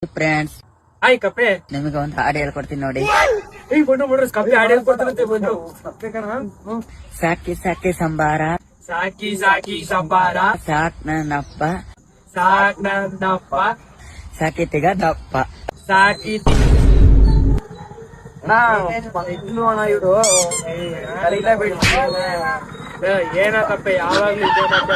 Friends, hi ಕಪ್ಪೆ. ನಿಮಗೆ ಒಂದು ಹಾಡು ಹೇಳ್ಕೊಡ್ತೀನಿ ನೋಡಿ. ಕಪ್ಪೆ ಹಾಡು ಹೇಳ್ಕೊಡ್ತಾನಂತೆ ಬಂದು. ಸಾಕಿ ಸಾಕಿ ಸಂಬಾರ, ಸಾಕಿ ಸಾಕಿ ಸಂಬಾರ, ಸಾಕ್ ನನ್ನಪ್ಪ, ಸಾಕ್ ನನ್ನಪ್ಪ, ಸಾಕಿತಿಗ ದಪ್ಪ. ಸಾಕಿ ಇವರು ಏನ ಕಪ್ಪೆ ಯಾವಾಗ್ಲೂ ಇದೆ ಮತ್ತೆ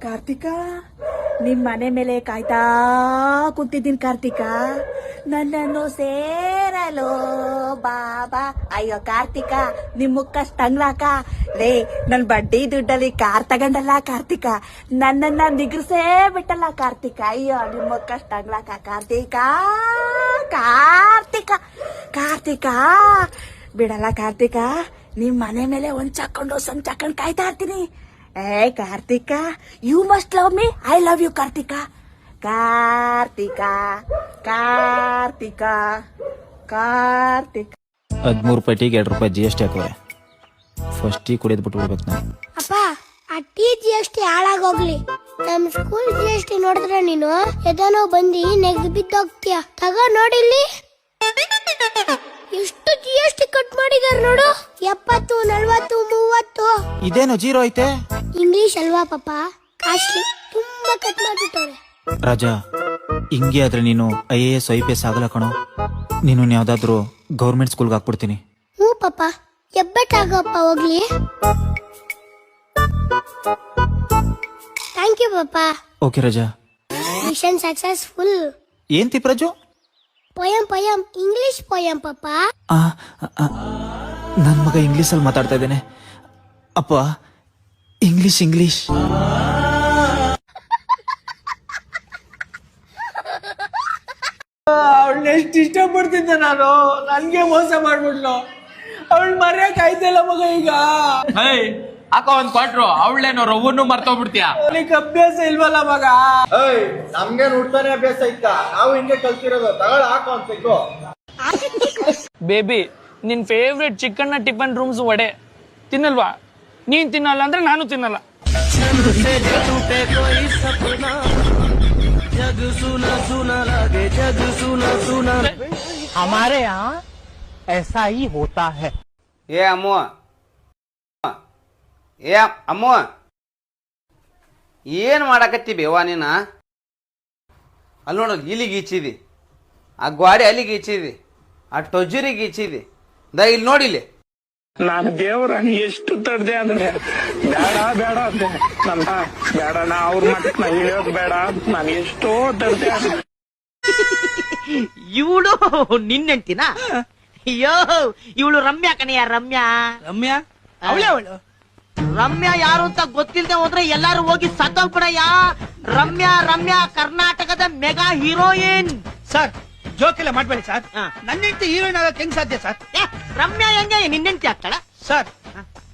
ಕಾರ್ತಿಕ ನಿಮ್ ಮನೆ ಮೇಲೆ ಕಾಯ್ತಾ ಕೂತಿದ್ದೀನಿ ಕಾರ್ತಿಕ, ನನ್ನನ್ನು ಸೇರಲು ಬಾಬಾ. ಅಯ್ಯೋ ಕಾರ್ತಿಕ, ನಿಮ್ ಮುಖ ತಂಗ್ಲಾಕ ರೇ, ನನ್ ಬಡ್ಡಿ ದುಡ್ಡಲ್ಲಿ ಕಾರ್ ತಗೊಂಡಲ್ಲ ಕಾರ್ತಿಕ, ನನ್ನನ್ನ ನಿಗ್ರಸೇ ಬಿಟ್ಟಲ್ಲ ಕಾರ್ತಿಕ. ಅಯ್ಯೋ ನಿಮ್ ಮುಖ ತಂಗ್ಲಾಕ ಕಾರ್ತಿಕ, ಕಾರ್ತಿಕ ಕಾರ್ತಿಕ ಬಿಡಲ್ಲ ಕಾರ್ತಿಕ, ನಿಮ್ ಮನೆ ಮೇಲೆ ಒಂದ್ ಚಕ್ಕೊಂಡು ಕಾಯ್ತಾ ಇರ್ತೀನಿ. ಏ Karthika, you must love me, I love you Karthika. Karthika Karthika Karthika 13 ರೂಪಾಯಿ ಟೀಗೆ 2 ರೂಪಾಯಿ GST ಹಾಕುವೆ. ಫಸ್ಟ್ ಟೀ ಕುಡಿಯೋದು ಬಿಟ್ಟು ಬಿಡ್ಬೇಕು ನಾನು. ಅಪ್ಪ, ಆ ಟೀ GST ಹಾಳಾಗೋಗ್ಲಿ, ನಮ್ ಸ್ಕೂಲ್ GST ನೋಡಿದ್ರೆ ನೀನು ಎದನೋ ಬಂದಿ ನೆಗ್ ಬಿದ್ದೋಗ್ತೀಯ. ತಗೋ ನೋಡಿಲ್ಲಿ ಎಷ್ಟು GST ಕಟ್ ಮಾಡಿದಾರ ನೋಡು. 70, 40, 30. ಇದೇನು ಜೀರೋ ಐತೆ? ಇಂಗ್ಲಿಷ್ ಅಲ್ವಾ ಪಾಪ, ಕಾಸ್ಟ್ಲಿ, ತುಂಬಾ ಕಟ್ ಮಾಡ್ಬಿಟ್ಟವ್ರೆ. ರಾಜಾ, ಹಿಂಗೆ ಆದ್ರೆ ನೀನು IAS IPS ಆಗಲ್ಲ ಕಣೋ. ನೀನು ಯಾವ್ದಾದ್ರು ಗೌರ್ಮೆಂಟ್ ಸ್ಕೂಲ್ಗೆ ಹಾಕ್ಬಿಡ್ತೀನಿ. ಹ್ಞೂ ಪಾಪ, ಎಬ್ಬೆಟ್ಟಾಗಪ್ಪ ಹೋಗ್ಲಿ. ಥ್ಯಾಂಕ್ ಯು ಪಾಪ. ಓಕೆ ರಾಜಾ. Mission successful. ಏನ್ ತಿಪ್ರಾಜು? ಪೊಯಂ ಇಂಗ್ಲಿಷ್ ಪೊಯಂ ಪಾಪ. ನನ್ ಮಗ ಇಂಗ್ಲಿಷ್ ಅಲ್ಲಿ ಮಾತಾಡ್ತಾ ಇದ್ದೇನೆ ಅಪ್ಪ. ಇಂಗ್ಲಿಷ್ ಅವಳನ್ನ ಎಷ್ಟು ಇಷ್ಟಪಡ್ತಿದ್ದೆ ನಾನು, ನನ್ಗೆ ಮೋಸ ಮಾಡ್ಬಿಡ್ಲು. ಅವಳು ಮರ್ಯಾಕ್ ಆಯ್ತಲ್ಲ ಮಗ ಈಗ. ಅಕ್ಕ ಒಂದ್ ಕೊಟ್ರು, ಅವಳೇನೋ ರವ್ವನ್ನು ಮರ್ತೋಗ್ಬಿಡ್ತೀಯ. ಅವನಿಗೆ ಅಭ್ಯಾಸ ಇಲ್ವಲ್ಲ ಮಗ. ನಮ್ಗೆ ನೋಡ್ತಾನೆ ಅಭ್ಯಾಸ ಐತ, ನಾವು ಹಿಂಗೆ ಕಲ್ತಿರೋದು. ತಗೊಳ್ ಹಾಕೋ ಅಂತಿದ್ದು. ಬೇಬಿ, ನಿನ್ favourite chicken tiffin rooms vada ತಿನ್ನಲ್ವಾ? ನೀನ್ ತಿನ್ನಲ್ಲ ಅಂದ್ರೆ ನಾನು ತಿನ್ನಲ್ಲ. हमारे यहाँ ऐसा ही होता है. ಏ ಅಮ್ಮು, ಏ ಅಮ್ಮು, ಏನ್ ಮಾಡಕತ್ತಿ ಬೇವಾ ನೀನ? ಅಲ್ಲಿ ನೋಡ, ಇಲ್ಲಿಗೆ ಈಚಿದಿ, ಆ ಗ್ವಾಡಿ ಅಲ್ಲಿಗೆ ಈಚಿದಿ, ಆ ಟೊಜುರಿಗೆ ಈಚಿದಿ. ಇಲ್ಲಿ ನೋಡಿಲಿ, ನಾನು ದೇವ್ರ ಎಷ್ಟು ತಡ್ದೆ ಅಂದ್ರೆ ಬೇಡ ಅಂದೆ. ನನ್ನ ಬೇಡ, ನಾ ಅವ್ರ ಮಟ್ಟ ಇಳಿಯೋದು ಬೇಡ, ನಾನು ಎಷ್ಟೋ ತಡ್ದೆ. ಇವಳು ನಿನ್ನೆಂಟಿನ? ಅಯ್ಯೋ, ಇವಳು ರಮ್ಯಾ ಕಣೆಯ. ರಮ್ಯಾ ಅವಳು ರಮ್ಯಾ ಯಾರು ಅಂತ ಗೊತ್ತಿಲ್ಲದೆ ಹೋದ್ರೆ ಎಲ್ಲಾರು ಹೋಗಿ ಸತ್ತೋಗ್ಬಿಡಯ್ಯ. ರಮ್ಯಾ ಕರ್ನಾಟಕದ ಮೆಗಾ ಹೀರೋಯಿನ್. ಸರ್, ಜೋಕೆಲ್ಲ ಮಾಡ್ಬೇಡಿ ಸರ್. ನನ್ನ ಹೆಂಡತಿ ಹೀರೋಯಿನ್ ಆಗಕ್ಕೆ ಹೆಂಗ್ ಸಾಧ್ಯ ಸರ್? ರಮ್ಯಾ ಹೆಂಗೆ ನಿನ್ನೆಂಟಿ ಆಗ್ತಾಳ? ಸರ್,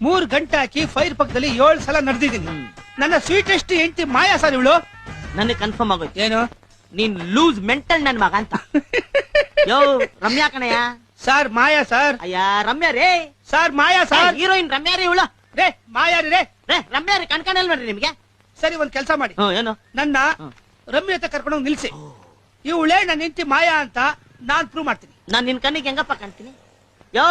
3 ಗಂಟೆ ಹಾಕಿ ಫೈರ್ ಪಕ್ಕದಲ್ಲಿ 7 ಸಲ ನಡೆದಿದ್ದೀನಿ. ನನ್ನ ಸ್ವೀಟೆಸ್ಟ್ ಹೆಂಡತಿ ಮಾಯಾ ಸರ್ ಇವಳು. ನನಗೆ ಕನ್ಫರ್ಮ್ ಆಗೋಯ್ತು. ಏನು? ನೀನ್ ಲೂಸ್ ಮೆಂಟಲ್ ನನ್ ಮಗ ಅಂತ. ಯೋ ರಮ್ಯಾ ಕಣಯ್ಯ. ಸರ್ ಮಾಯಾ ಸರ್. ಅಯ್ಯ ರಮ್ಯಾ ರೇ. ಸರ್ ಮಾಯಾ ಸರ್. ಹೀರೋಯಿನ್ ರಮ್ಯಾ ರೇ ಇವಳು. ರೇ ಮಾಯಾ ರೇ. ರಮ್ಯಾ ರೇ ಕಣ್ಕಾಣಲ್ ನೋಡ್ರಿ ನಿಮ್ಗೆ. ಸರಿ, ಒಂದ್ ಕೆಲಸ ಮಾಡಿ, ಏನು? ನನ್ನ ರಮ್ಯ ಹತ್ರ ಕರ್ಕೊಂಡೋಗಿ ನಿಲ್ಸಿ. ಇವಳೇ ನನ್ನ ಹೆಂಡತಿ ಮಾಯಾ ಅಂತ ನಾನ್ ಪ್ರೂವ್ ಮಾಡ್ತೀನಿ. ನಾನ್ ನಿನ್ ಕಣ್ಣಿಗೆ ಹೆಂಗಪ್ಪ ಕಾಣ್ತೀನಿ? ಯೋ,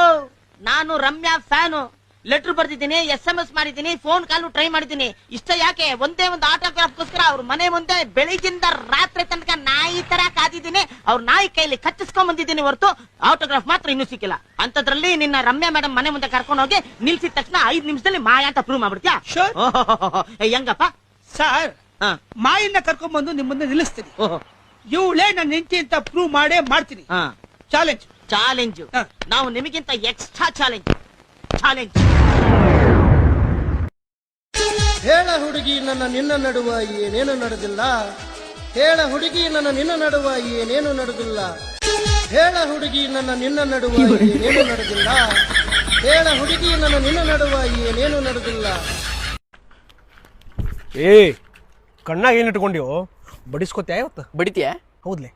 ನಾನು ರಮ್ಯಾ ಫ್ಯಾನು. ಲೆಟರ್ ಬರ್ದಿದ್ದೀನಿ, SMS ಮಾಡಿದ್ದೀನಿ, ಫೋನ್ ಕಾಲು ಟ್ರೈ ಮಾಡಿದ್ದೀನಿ. ಇಷ್ಟ ಯಾಕೆ? ಒಂದೇ ಒಂದು ಆಟೋಗ್ರಾಫ್ಗೋಸ್ಕರ ಅವ್ರ ಮನೆ ಮುಂದೆ ಬೆಳಿಗ್ಗಿಂದ ರಾತ್ರಿ ತನಕ ನಾಯಿ ತರ ಕಾದಿದ್ದೀನಿ. ಅವ್ರ ನಾಯಿ ಕೈಲಿ ಕಚ್ಚಿಸ್ಕೊಂಡ್ ಬಂದಿದ್ದೀನಿ ಹೊರತು ಆಟೋಗ್ರಾಫ್ ಮಾತ್ರ ಇನ್ನೂ ಸಿಕ್ಕಿಲ್ಲ. ಅಂತದ್ರಲ್ಲಿ ನಿನ್ನ ರಮ್ಯಾ ಮೇಡಮ್ ಮನೆ ಮುಂದೆ ಕರ್ಕೊಂಡು ಹೋಗಿ ನಿಲ್ಸಿದ ತಕ್ಷಣ 5 ನಿಮಿಷದಲ್ಲಿ ಮಾಯಾ ಅಂತ ಪ್ರೂವ್ ಮಾಡ್ಬಿಡ್ತೀಯಾ? ಹೆಂಗಪ್ಪ? ಸರ್, ಮಾಯನ್ನ ಕರ್ಕೊಂಡ್ ಬಂದು ನಿಮ್ ಮುಂದೆ ನಿಲ್ಲಿಸ್ತೀನಿ. ಇವಳೇ ನನ್ನ ಹೆಂಡತಿ ಅಂತ ಪ್ರೂವ್ ಮಾಡೇ ಮಾಡ್ತೀನಿ. ಚಾಲೆಂಜ್. ನಾವು ನಿಮಗಿಂತ ಎಕ್ಸ್ಟ್ರಾ ಚಾಲೆಂಜ್. ಹೇಳ ಹುಡುಗಿ ನನ್ನ ನಿನ್ನ ನಡುವ ಏನೇನು ನಡೆದಿಲ್ಲ. ಹೇಳ ಹುಡುಗಿ ನನ್ನ ನಿನ್ನ ನಡುವ ಏನೇನು ನಡೆದಿಲ್ಲ. ಹೇಳ ಹುಡುಗಿ ನನ್ನ ನಿನ್ನ ನಡುವ ಏನೇನು ನಡೆದಿಲ್ಲ. ಹೇಳ ಹುಡುಗಿ ನನ್ನ ನಿನ್ನ ನಡುವ ಏನೇನು ನಡೆದಿಲ್ಲ. ಕಣ್ಣಾಗ ಏನ್ ಇಟ್ಕೊಂಡಿವು? ಬಡಿಸ್ಕೊತ್ಯಾ ಇವತ್ತು? ಬಡಿತೀಯ? ಹೌದ್ಲೆ.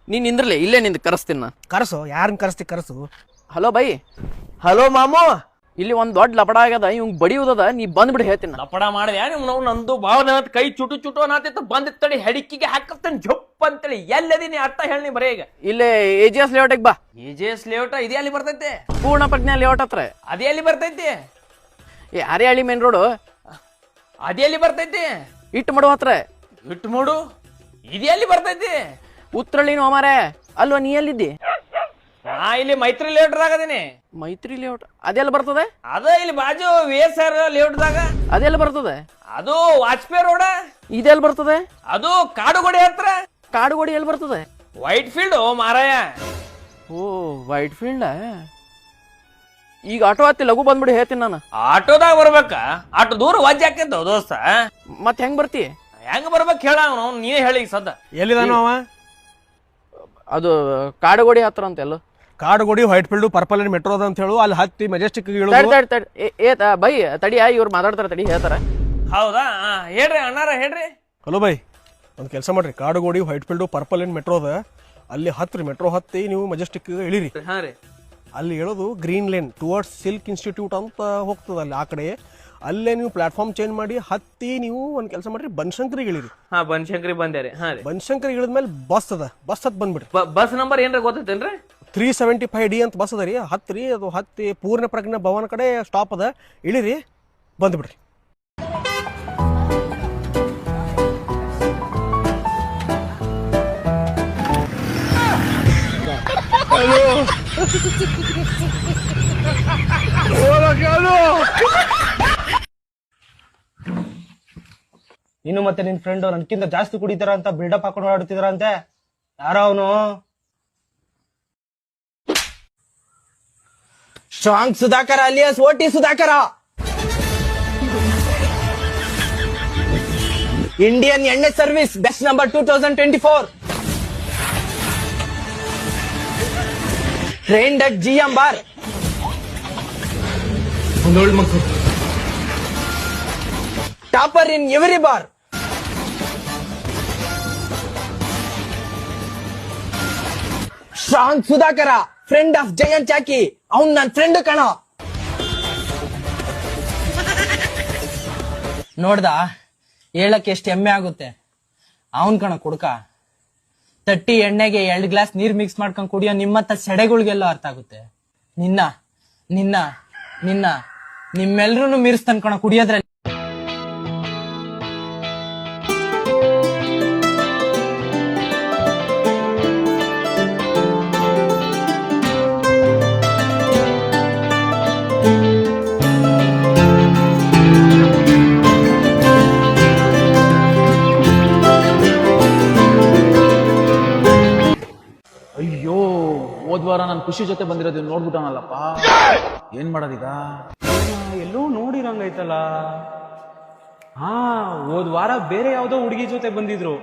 ನೀನ್ ನಿಂದ್ರಲೆ, ಇಲ್ಲೇ ನಿಂದ ಕರೆಸ್ತೀನಿ. ಕರೆಸು, ಯಾರನ್ನ ಕರೆಸ್ತಿ ಕರೆಸು. ಹಲೋ ಬೈ, ಹಲೋ ಮಾಮು, ಇಲ್ಲಿ ಒಂದ್ ದೊಡ್ಡ ಲಪಡ ಆಗ್ಯದ, ಇವ್ ಬಡಿಯುವುದದ, ನೀ ಬಂದ್ಬಿಡಿ ಹೇಳ್ತೀನಿ. ಲಪಡ ಮಾಡಿದೆ ನೀವು ನಂದು ಭಾವ ಕೈ ಚುಟು ಚುಟು ಅನ್ನತಿತ್ತು, ಬಂದಿತ್ತಡಿ ಹೆಡಿಕಿಗೆ ಹಾಕತ್ತೇನೆ ಜಪ್ ಅಂತೇಳಿ. ಎಲ್ಲದೀನಿ ಅರ್ಥ ಹೇಳಿ ಬರೇ ಈಗ. ಇಲ್ಲೇ AGS ಲೇಔಟಿಗೆ ಬಾ. AGS ಲೇಔಟ್ ಇದೆ ಅಲ್ಲಿ ಬರ್ತೈತೆ. ಪೂರ್ಣ ಪ್ರಜ್ಞಾ ಲೇಔಟ್ ಹತ್ರ ಅದೇ ಅಲ್ಲಿ ಬರ್ತೈತಿ. ಹರಿಹಳ್ಳಿ ಮೇನ್ ರೋಡ್ ಅದೇ ಅಲ್ಲಿ ಬರ್ತೈತಿ. ಇಟ್ಟು ಮಾಡು ಹತ್ರ. ಇಟ್ಟು ಮಾಡು ಇದೇ ಅಲ್ಲಿ ಬರ್ತೈತಿ. ಉತ್ರಳ್ಳಿನೋ ಮಾರೇ, ಅಲ್ವಾ ನೀ ಎಲ್ಲಿದ್ದಿ? ನಾ ಇಲ್ಲಿ ಮೈತ್ರಿ ಲೇಔಟ್ ಆಗದೀನಿ. ಮೈತ್ರಿ ಲೇಔಟ್ ಅದೆಲ್ಲ ಬರ್ತದೆ? ಅದ ಇಲ್ಲಿ ಬಾಜು VSR ಲೇಔಟ್ ದಾಗ. ಅದೆಲ್ಲ ಬರ್ತದೆ? ಅದು ವಾಜಪೇಯಿ ರೋಡ್. ಇದೆಲ್ಲ ಬರ್ತದೆ? ಅದು ಕಾಡುಗೋಡಿ ಹತ್ರ. ಕಾಡುಗೋಡಿ ಎಲ್ಲಿ ಬರ್ತದೆ? ವೈಟ್ ಫೀಲ್ಡ್ ಮಾರಾಯ. ಓ ವೈಟ್ ಫೀಲ್ಡ್. ಈಗ ಆಟೋ ಹತ್ತಿ ಲಘು ಬಂದ್ಬಿಡಿ ಹೇಳ್ತೀನಿ ನಾನು. ಆಟೋದಾಗ ಬರ್ಬೇಕ? ಆಟೋ ದೂರ ವಾಜ್ಯ ಹಾಕಿದ್ದ ದೋಸ್ತ. ಮತ್ ಹೆಂಗ್ ಬರ್ತಿ? ಹೆಂಗ್ ಬರ್ಬೇಕು ಹೇಳ, ಅವನು ನೀನೇ ಹೇಳಿ ಸದ್ದ. ಎಲ್ಲಿದಾನು ಅವ? ಅದು ಕಾಡುಗೋಡಿ ಹತ್ರ ಅಂತೆಲ್ಲ. Kadugodi, white field, purple metro ಅದ ಅಂತ ಹೇಳು. ಅಲ್ಲಿ ಹತ್ತಿ ಮೆಜೆಸ್ಟಿಕ್ ಬೈ ತಡಿಯಾ, ಇವ್ರು ಮಾತಾಡ್ತಾರ ತಡಿ, ಹೇಳ್ತಾರ. ಹೌದಾ? ಹೇಳ್ರಿ ಅಣ್ಣಾರ ಹೇಳ್ರಿ. ಹಲೋ ಬೈ, ಒಂದು ಕೆಲಸ ಮಾಡ್ರಿ, Kadugodi, white field, purple metro ಅದ, ಅಲ್ಲಿ ಹತ್ರಿ. ಮೆಟ್ರೋ ಹತ್ತಿ ನೀವು ಮೆಜೆಸ್ಟಿಕ್ ಇಳಿರಿ. ಹಾ ರೀ. ಅಲ್ಲಿ ಹೇಳೋದು green lane towards silk institute ಅಂತ ಹೋಗ್ತದ ಅಲ್ಲಿ ಆ ಕಡೆ. ಅಲ್ಲೇ ನೀವು ಪ್ಲಾಟ್ಫಾರ್ಮ್ ಚೇಂಜ್ ಮಾಡಿ ಹತ್ತಿ ನೀವು ಒಂದು ಕೆಲಸ ಮಾಡ್ರಿ, ಬನಶಂಕರಿಗೆ ಇಳಿರಿ. ಹಾ ಬನಶಂಕರಿ ಬಂದೆ ರೀ. ಹಾ ರೀ. ಬನಶಂಕರಿಗೆ ಇಳಿದ್ಮೇಲೆ ಬಸ್ ಅದ, ಬಸ್ ಹತ್ ಬಂದ್ಬಿಡ್ರಿ. ಬಸ್ ನಂಬರ್ ಏನ್ರ ಗೊತ್ತೈತೇನ್ರಿ? 375D ಅಂತ ಬಸ್ ಅದ ರೀ. ಹತ್ರಿ, ಅದು ಹತ್ತಿ ಪೂರ್ಣ ಪ್ರಜ್ಞಾ ಭವನ ಕಡೆ ಸ್ಟಾಪ್ ಅದ, ಇಳಿರಿ, ಬಂದ್ಬಿಡ್ರಿ. ಇನ್ನು ಮತ್ತೆ ನಿನ್ ಫ್ರೆಂಡ್ ನನ್ಕಿಂತ ಜಾಸ್ತಿ ಕುಡಿತಾರ ಅಂತ ಬಿಲ್ಡಪ್ ಹಾಕೊಂಡು ಓಡಾಡ್ತಿದಾರ ಅಂತೆ. ಯಾರ ಅವನು? Strong Sudhakar alias OT Sudhakar, Indian ಎಣ್ಣೆ service best number 2024, trained at GM bar. ಒಂದೊಳ್ಳೆ ಮಕ್ಕಳು, topper in every bar. Strong Sudhakar, friend of Jayanth Chaki, ಅವ್ನ್ ನನ್ ಫ್ರೆಂಡ್ ಕಣ. ನೋಡ್ದ ಹೇಳಕ್ಕೆ ಎಷ್ಟು ಹೆಮ್ಮೆ ಆಗುತ್ತೆ. ಅವನ್ ಕಣ ಕುಡ್ಕ. ತಟ್ಟಿ ಎಣ್ಣೆಗೆ 2 ಗ್ಲಾಸ್ ನೀರ್ ಮಿಕ್ಸ್ ಮಾಡ್ಕೊಂಡ್ ಕುಡಿಯೋ ನಿಮ್ಮತ್ತ ಸೆಡೆಗಳಿಗೆಲ್ಲ ಅರ್ಥ ಆಗುತ್ತೆ. ನಿನ್ನ ನಿನ್ನ ನಿನ್ನ ನಿಮ್ಮೆಲ್ರೂ ಮೀರಿಸ್ತಾನ ಕಣ ಕುಡಿಯೋದ್ರಲ್ಲಿ. ಅಯ್ಯೋ, ಹೋದ್ವಾರ ನಾನು ಖುಷಿ ಜೊತೆ ಬಂದಿರೋದು ನೋಡ್ಬಿಟ್ಟನಲ್ಲಪ್ಪ. ಏನ್ ಮಾಡೋದೀಗ? ಎಲ್ಲೋ ನೋಡಿರಂಗೈತಲ್ಲ. ಹಾ, ಹೋದ್ವಾರ ಬೇರೆ ಯಾವ್ದೋ ಹುಡುಗಿ ಜೊತೆ ಬಂದಿದ್ರು.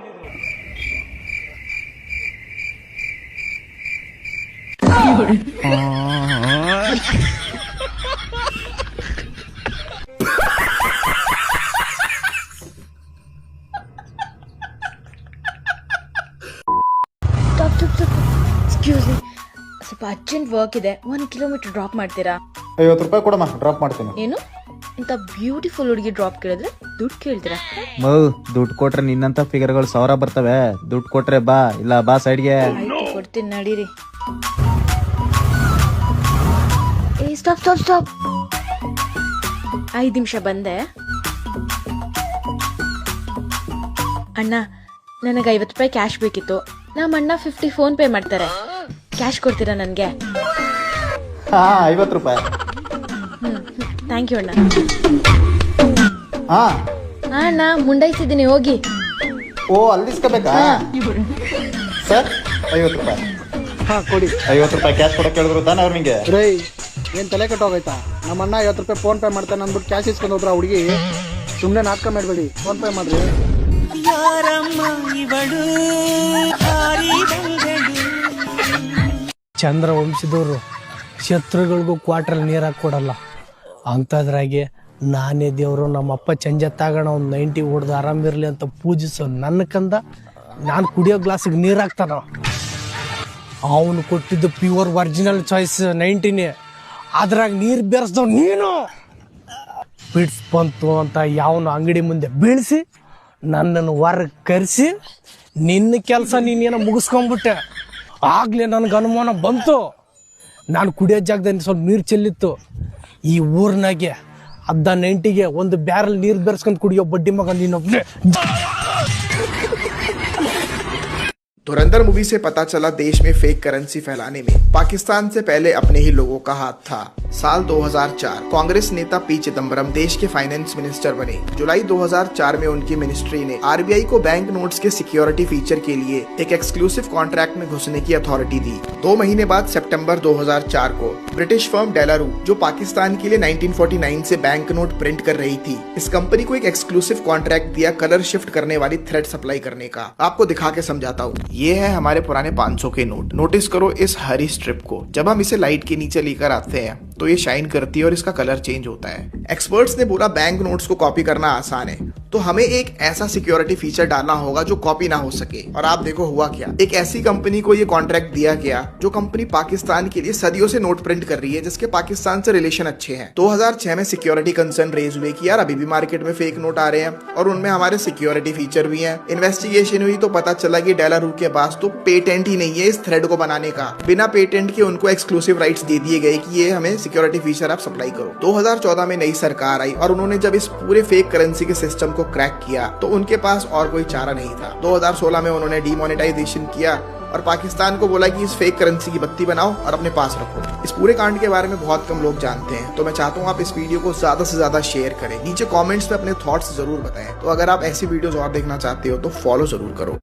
ಎಕ್ಸ್ಕ್ಯೂಸ್ ಮೀ, ಸ್ವಲ್ಪ ಅರ್ಜೆಂಟ್ ವರ್ಕ್ ಇದೆ, 1 ಕಿಲೋಮೀಟರ್ ಡ್ರಾಪ್ ಮಾಡ್ತೀರಾ? 50 ರೂಪಾಯಿ ಕೊಡಮ್ಮ, ಡ್ರಾಪ್ ಮಾಡ್ತೀನಿ. ಏನು ಇಂತ ಬ್ಯೂಟಿಫುಲ್ ಹುಡುಗಿ ಡ್ರಾಪ್ ಕೇಳಿದ್ರೆ ದುಡ್ಡು ಕೇಳ್ತೀರಾ? ದುಡ್ಡು ಕೊಟ್ರೆ ನಿನ್ನಂತ ಫಿಗರ್ಗಳು 1000 ಬರ್ತವೆ. ದುಡ್ಡು ಕೊಟ್ರೆ ಬಾ, ಇಲ್ಲ ಬಾ ಸೈಡ್ಗೆ. ಕೊಡ್ತೀನಿ ನಡೀರಿ. ಸ್ಟಾಪ್ ಸ್ಟಾಪ್ ಸ್ಟಾಪ್, 5 ನಿಮಿಷ ಬಂದೆ. ಅಣ್ಣ, ನನಗೆ 50 ರೂಪಾಯಿ ಕ್ಯಾಶ್ ಬೇಕಿತ್ತು. ನಮ್ಮ ಅಣ್ಣ 50 ಫೋನ್ ಪೇ ಮಾಡ್ತಾರೆ. ಕ್ಯಾಶ್ ಕೊಡ್ತೀರಾ ನನ್ಗೆ? 50 ರೂಪಾಯಿ. ಥ್ಯಾಂಕ್ ಯು ಅಣ್ಣ. ಹಾ ಅಣ್ಣ, ಮುಂಡೈಸಿದ್ದೀನಿ, ಹೋಗಿ. ಓ, ಅಲ್ಲಿಸ್ಕೋಬೇಕಾ ಸರ್? 50 ರೂಪಾಯಿ. ಹಾ ಕೊಡಿ. 50 ರೂಪಾಯಿ ಕ್ಯಾಶ್ ಕೊಡಕ್ಕೆ ಹೇಳಿದ್ರು ತಾನೆ ಅವ್ರು ನಿಂಗೆ? ರೈ, ಏನ್ ತಲೆ ಕೆಟ್ಟೋಗೈತಾ? ನಮ್ಮ ಅಣ್ಣ 50 ರೂಪಾಯಿ ಫೋನ್ ಪೇ ಮಾಡ್ತಾನೆ ಅಂದ್ಬಿಟ್ಟು ಕ್ಯಾಶ್ ಇಸ್ಕೊಂಡು ಹೋದ್ರ ಹುಡುಗಿ. ಸುಮ್ನೆ ನಾಟಕ ಮಾಡ್ಬೇಡಿ, ಫೋನ್ ಪೇ ಮಾಡ್ರಿ. ಚಂದ್ರ ವಂಶದವರು ಶತ್ರುಗಳಿಗೂ ಕ್ವಾರ್ಟರ್ ನೀರು ಹಾಕೊಡಲ್ಲ. ಅಂಥದ್ರಾಗೆ ನಾನೇ ದೇವರು, ನಮ್ಮಪ್ಪ ಚಂಜತ್ತಾಗಣ ಒಂದು 90 ಹೊಡೆದು ಆರಾಮಿರ್ಲಿ ಅಂತ ಪೂಜಿಸೋ ನನ್ನ ಕಂದ ನಾನು ಕುಡಿಯೋ ಗ್ಲಾಸಿಗೆ ನೀರು ಹಾಕ್ತಾನ. ಅವನು ಕೊಟ್ಟಿದ್ದು ಪ್ಯೂರ್ ಒರಿಜಿನಲ್ ಚಾಯ್ಸ್ 90ನೇ. ಅದ್ರಾಗ ನೀರ್ ಬೆರೆಸ್ದವ್ ನೀನು ಪಿಟ್ಸ್ ಬಂತು ಅಂತ ಯಾವನು ಅಂಗಡಿ ಮುಂದೆ ಬೀಳಿಸಿ ನನ್ನನ್ನು ಹೊರಗೆ ಕರೆಸಿ ನಿನ್ನ ಕೆಲಸ ನೀನೇನೋ ಮುಗಿಸ್ಕೊಂಡ್ಬಿಟ್ಟೆ. ಆಗ್ಲೇ ನನಗೆ ಅನುಮಾನ ಬಂತು. ನಾನು ಕುಡಿಯೋ ಜಾಗದಲ್ಲಿ ಸ್ವಲ್ಪ ನೀರು ಚೆಲ್ಲಿತ್ತು. ಈ ಊರಿನಾಗೆ ಅದ್ದ ನೆಂಟಿಗೆ ಒಂದು ಬ್ಯಾರಲ್ ನೀರು ಬೆರೆಸ್ಕೊಂಡು ಕುಡಿಯೋ ಬಡ್ಡಿ ಮಗ ನೀನೊಬ್ಬನೇ. धुरंधर मूवी से पता चला देश में फेक करेंसी फैलाने में पाकिस्तान से पहले अपने ही लोगों का हाथ था। साल 2004 कांग्रेस नेता पी चिदम्बरम देश के फाइनेंस मिनिस्टर बने। जुलाई 2004 में उनकी मिनिस्ट्री ने आरबीआई को बैंक नोट्स के सिक्योरिटी फीचर के लिए एक एक्सक्लूसिव कॉन्ट्रैक्ट में घुसने की अथॉरिटी दी। 2 महीने बाद सितंबर 2004 को ब्रिटिश फर्म डेलारू जो पाकिस्तान के लिए 1949 से बैंक नोट प्रिंट कर रही थी, इस कंपनी को एक एक्सक्लूसिव कॉन्ट्रैक्ट दिया कलर शिफ्ट करने वाली थ्रेड सप्लाई करने का। आपको दिखा के समझाता हूँ। ये है हमारे पुराने 500 के नोट। नोटिस करो इस हरी स्ट्रिप को। जब हम इसे लाइट के नीचे लेकर आते हैं तो ये शाइन करती है और इसका कलर चेंज होता है। एक्सपर्ट्स ने बोला बैंक नोट्स को कॉपी करना आसान है, तो हमें एक ऐसा सिक्योरिटी फीचर डालना होगा जो कॉपी ना हो सके। और आप देखो हुआ क्या। एक ऐसी कंपनी को ये कॉन्ट्रैक्ट दिया गया जो कंपनी पाकिस्तान के लिए सदियों से नोट प्रिंट कर रही है, जिसके पाकिस्तान से रिलेशन अच्छे हैं। 2006 में सिक्योरिटी कंसर्न रेज हुए कि यार अभी भी मार्केट में फेक नोट आ रहे हैं और उनमें हमारे सिक्योरिटी फीचर भी हैं। इन्वेस्टिगेशन हुई तो पता चला कि डेलारू के पास तो पेटेंट ही नहीं है इस थ्रेड को बनाने का। बिना पेटेंट के उनको एक्सक्लूसिव राइट्स दे दिए गए कि ये हमें सिक्योरिटी फीचर आप सप्लाई करो। 2014 में नई सरकार आई और उन्होंने जब इस पूरे फेक करेंसी के सिस्टम को क्रैक किया तो उनके पास और कोई चारा नहीं था। 2016 में उन्होंने डीमोनेटाइजेशन किया और पाकिस्तान को बोला कि इस फेक करेंसी की बत्ती बनाओ और अपने पास रखो। इस पूरे कांड के बारे में बहुत कम लोग जानते हैं, तो मैं चाहता हूँ आप इस वीडियो को ज्यादा से ज्यादा शेयर करें। नीचे कमेंट्स में अपने थॉट्स जरूर बताएं। तो अगर आप ऐसी वीडियोस और देखना चाहते हो तो फॉलो जरूर करो।